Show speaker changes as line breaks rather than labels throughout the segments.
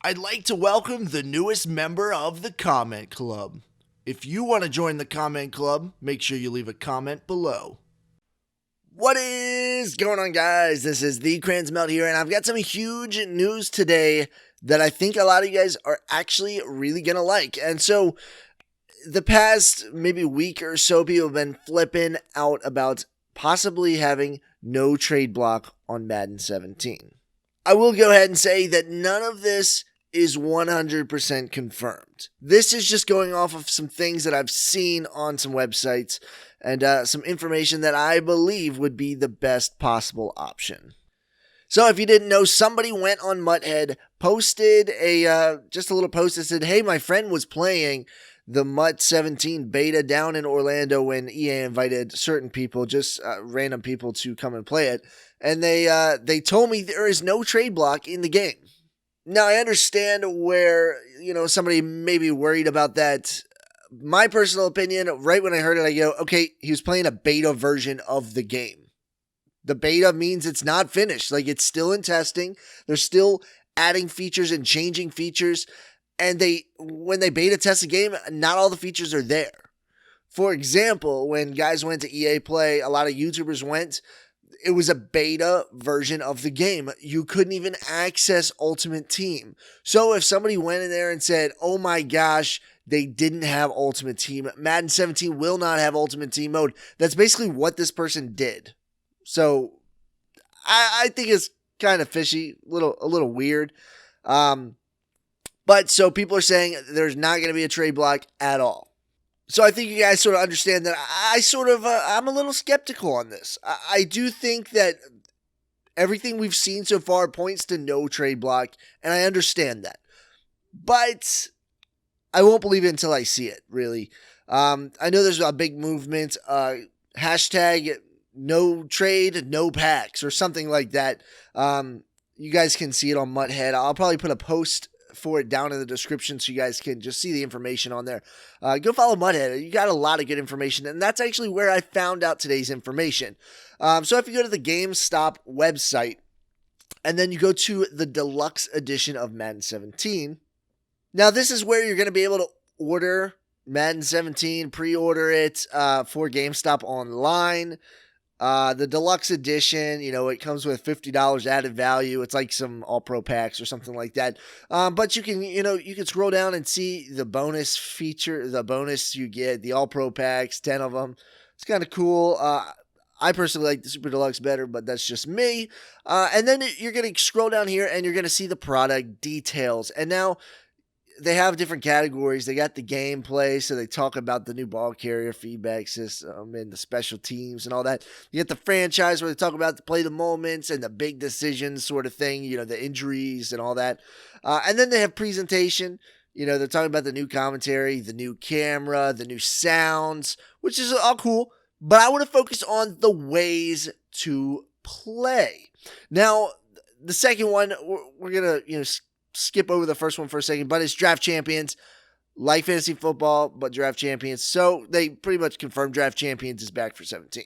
I'd like to welcome the newest member of the Comment Club. If you want to join the Comment Club, make sure you leave a comment below. What is going on, guys? This is TheCrayonsMelt here, and I've got some huge news today that I think a lot of you guys are actually really going to like. And so, the past maybe week or so, people have been flipping out about possibly having no trade block on Madden 17. I will go ahead and say that none of this is 100% confirmed. This is just going off of some things that I've seen on some websites and some information that I believe would be the best possible option. So if you didn't know, somebody went on MutHead, posted just a little post that said, hey, my friend was playing the Mut 17 beta down in Orlando when EA invited certain people, just random people, to come and play it. And they told me there is no trade block in the game. Now, I understand where, somebody may be worried about that. My personal opinion, right when I heard it, I go, okay, he was playing a beta version of the game. The beta means it's not finished. Like, it's still in testing. They're still adding features and changing features. And when they beta test a game, not all the features are there. For example, when guys went to EA Play, a lot of YouTubers went, it was a beta version of the game. You couldn't even access Ultimate Team. So if somebody went in there and said, oh my gosh, they didn't have Ultimate Team, Madden 17 will not have Ultimate Team mode, that's basically what this person did. So I think it's kind of fishy, a little weird. But so people are saying there's not going to be a trade block at all. So I think you guys sort of understand that I'm a little skeptical on this. I do think that everything we've seen so far points to no trade block, and I understand that. But I won't believe it until I see it, really. I know there's a big movement, hashtag no trade, no packs, or something like that. You guys can see it on MutHead. I'll probably put a post for it down in the description so you guys can just see the information on there. Go follow MutHead. You got a lot of good information, and that's actually where I found out today's information. So if you go to the GameStop website, and then you go to the deluxe edition of Madden 17, now this is where you're going to be able to order Madden 17, pre-order it for GameStop online. The deluxe edition, it comes with $50 added value. It's like some all-pro packs or something like that. But you can scroll down and see the bonus feature, the bonus you get, the all-pro packs, 10 of them. It's kind of cool. I personally like the Super Deluxe better, but that's just me. And then you're going to scroll down here and you're going to see the product details. And now they have different categories. They got the gameplay, so they talk about the new ball carrier feedback system and the special teams and all that. You get the franchise where they talk about the play the moments and the big decisions sort of thing, the injuries and all that. And then they have presentation. They're talking about the new commentary, the new camera, the new sounds, which is all cool. But I want to focus on the ways to play. Now, the second one, we're going to, skip over the first one for a second, but it's Draft Champions, like fantasy football, but Draft Champions. So they pretty much confirmed Draft Champions is back for 17,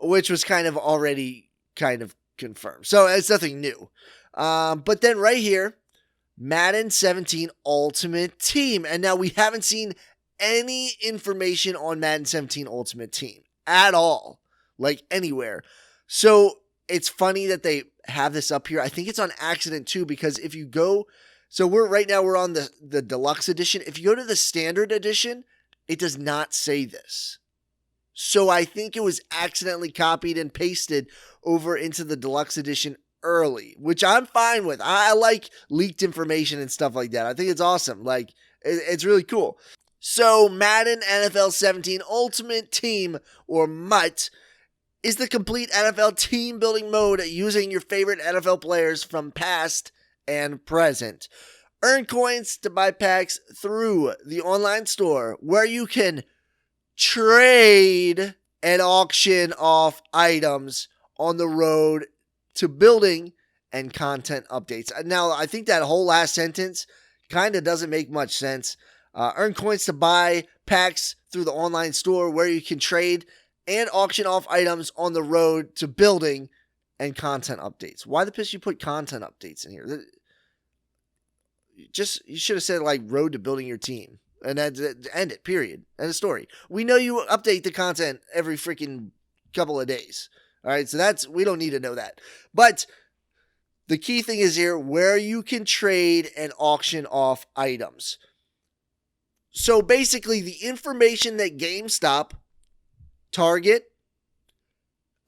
which was already confirmed. So it's nothing new. But then right here, Madden 17 Ultimate Team. And now we haven't seen any information on Madden 17 Ultimate Team at all, like anywhere. So it's funny that they have this up here. I think it's on accident too, because if you go, so we're on the deluxe edition. If you go to the standard edition, it does not say this. So I think it was accidentally copied and pasted over into the deluxe edition early, which I'm fine with. I like leaked information and stuff like that. I think it's awesome. Like, it's really cool. So Madden NFL 17 Ultimate Team, or MUT, is the complete NFL team building mode using your favorite NFL players from past and present. Earn coins to buy packs through the online store where you can trade and auction off items on the road to building and content updates. Now, I think that whole last sentence kind of doesn't make much sense. Earn coins to buy packs through the online store where you can trade and auction off items on the road to building and content updates. Why the piss you put content updates in here? you should have said like road to building your team. And then end it, period. End of story. We know you update the content every freaking couple of days. All right, so we don't need to know that. But the key thing is here where you can trade and auction off items. So basically, the information that GameStop, Target,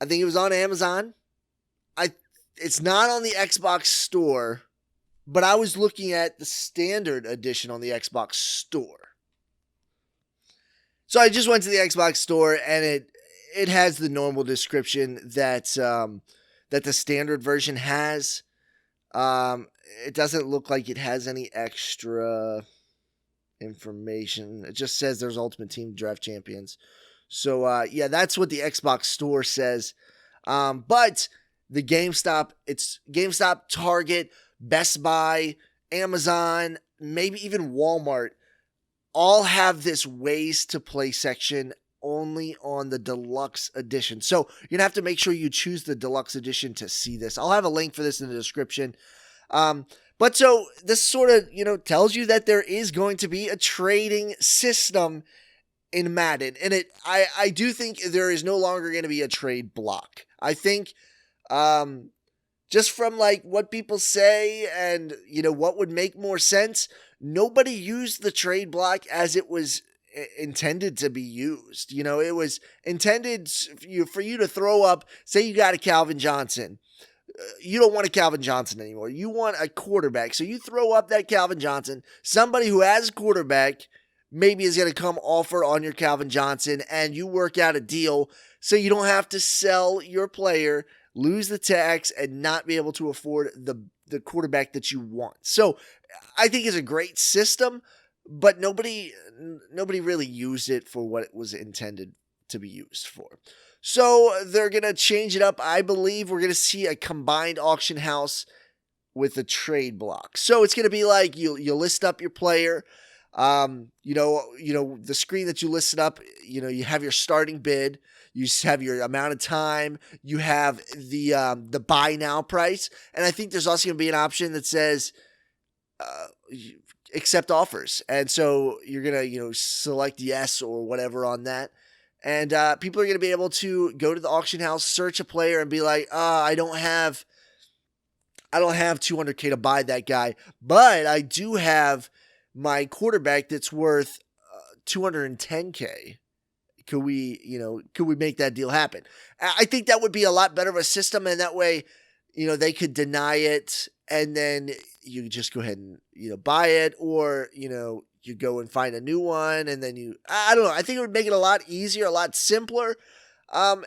I think it was on Amazon. It's not on the Xbox store, but I was looking at the standard edition on the Xbox store. So I just went to the Xbox store, and it has the normal description that the standard version has. It doesn't look like it has any extra information. It just says there's Ultimate Team Draft Champions. So yeah, that's what the Xbox store says. But the it's GameStop, Target, Best Buy, Amazon, maybe even Walmart, all have this ways to play section only on the deluxe edition. So you're going to have to make sure you choose the deluxe edition to see this. I'll have a link for this in the description. But so this sort of, tells you that there is going to be a trading system in Madden. And I do think there is no longer going to be a trade block. I think, just from like what people say and, what would make more sense, nobody used the trade block as it was intended to be used. It was intended for you to throw up, say you got a Calvin Johnson. You don't want a Calvin Johnson anymore. You want a quarterback. So you throw up that Calvin Johnson. Somebody who has a quarterback maybe is going to come offer on your Calvin Johnson, and you work out a deal so you don't have to sell your player, lose the tax, and not be able to afford the quarterback that you want. So I think it's a great system, but nobody really used it for what it was intended to be used for. So they're going to change it up. I believe we're going to see a combined auction house with a trade block. So it's going to be like you list up your player. The screen that you listed up, you have your starting bid, you have your amount of time, you have the buy now price. And I think there's also going to be an option that says, accept offers. And so you're going to, select yes or whatever on that. And people are going to be able to go to the auction house, search a player, and be like, I don't have $200K to buy that guy, but I do have my quarterback that's worth $210K. Could we make that deal happen? I think that would be a lot better of a system, and that way, they could deny it, and then you just go ahead and buy it, or you go and find a new one, and then I don't know. I think it would make it a lot easier, a lot simpler. And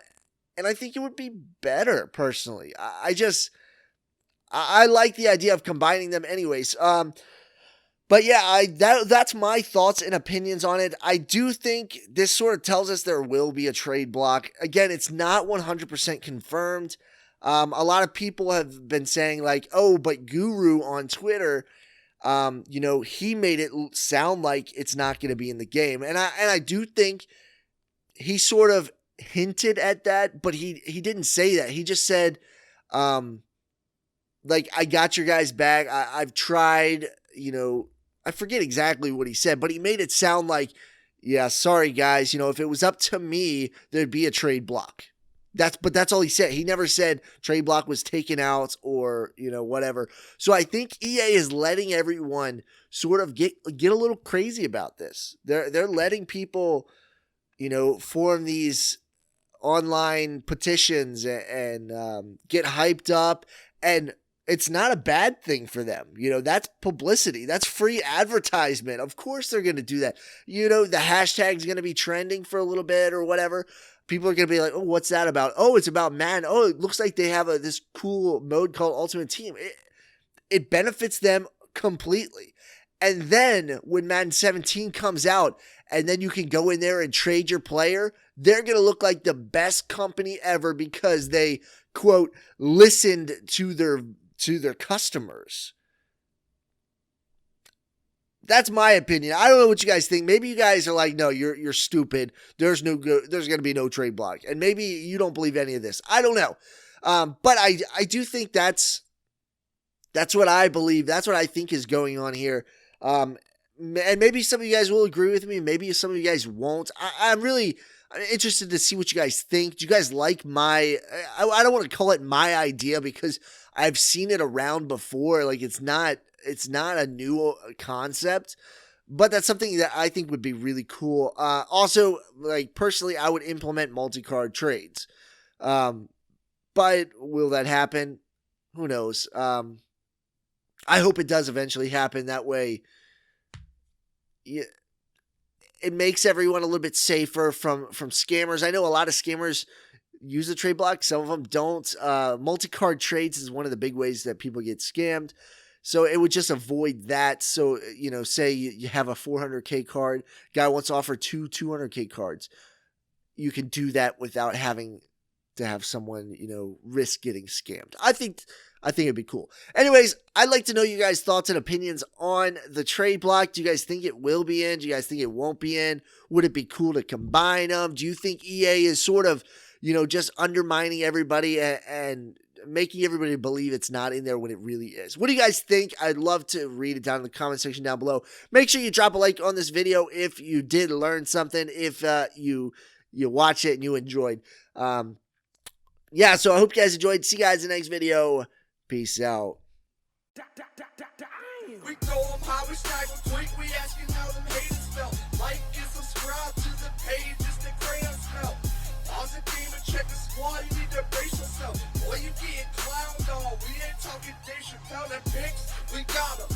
I think it would be better personally. I like the idea of combining them anyways. But yeah, that's my thoughts and opinions on it. I do think this sort of tells us there will be a trade block. Again, it's not 100% confirmed. A lot of people have been saying like, oh, but Guru on Twitter, he made it sound like it's not going to be in the game. And I do think he sort of hinted at that, but he didn't say that. He just said, like, I got your guys back. I've tried, I forget exactly what he said, but he made it sound like, yeah, sorry guys, if it was up to me, there'd be a trade block. But that's all he said. He never said trade block was taken out or, whatever. So I think EA is letting everyone sort of get a little crazy about this. They're letting people, form these online petitions and get hyped up, and it's not a bad thing for them. That's publicity. That's free advertisement. Of course they're going to do that. The hashtag's going to be trending for a little bit or whatever. People are going to be like, oh, what's that about? Oh, it's about Madden. Oh, it looks like they have this cool mode called Ultimate Team. It benefits them completely. And then when Madden 17 comes out and then you can go in there and trade your player, they're going to look like the best company ever because they, quote, listened to their customers. That's my opinion. I don't know what you guys think. Maybe you guys are like, no, you're stupid. There's going to be no trade block. And maybe you don't believe any of this. I don't know. But I do think that's That's what I believe. That's what I think is going on here. And maybe some of you guys will agree with me. Maybe some of you guys won't. I'm really interested to see what you guys think. Do you guys like my, I don't want to call it my idea because I've seen it around before. Like it's not a new concept, but that's something that I think would be really cool. Also, like personally, I would implement multi-card trades. But will that happen? Who knows? I hope it does eventually happen. That way, it makes everyone a little bit safer from scammers. I know a lot of scammers use the trade block. Some of them don't. Multi-card trades is one of the big ways that people get scammed. So it would just avoid that. So, say you have a 400K card. Guy wants to offer 200K cards. You can do that without having to have someone, risk getting scammed. I think it'd be cool. Anyways, I'd like to know you guys' thoughts and opinions on the trade block. Do you guys think it will be in? Do you guys think it won't be in? Would it be cool to combine them? Do you think EA is sort of, just undermining everybody and making everybody believe it's not in there when it really is? What do you guys think? I'd love to read it down in the comment section down below. Make sure you drop a like on this video if you did learn something, if you watch it and you enjoyed. Yeah, so I hope you guys enjoyed. See you guys in the next video. Peace out.
We throw them how we snaggle tweet. We asking how them haters felt. Like and subscribe to the page. It's the Crayon Smelt. Pause the game and check the squad. You need to brace yourself. Boy, you getting clowned on. We ain't talking Dave Chappelle and pics. We got them.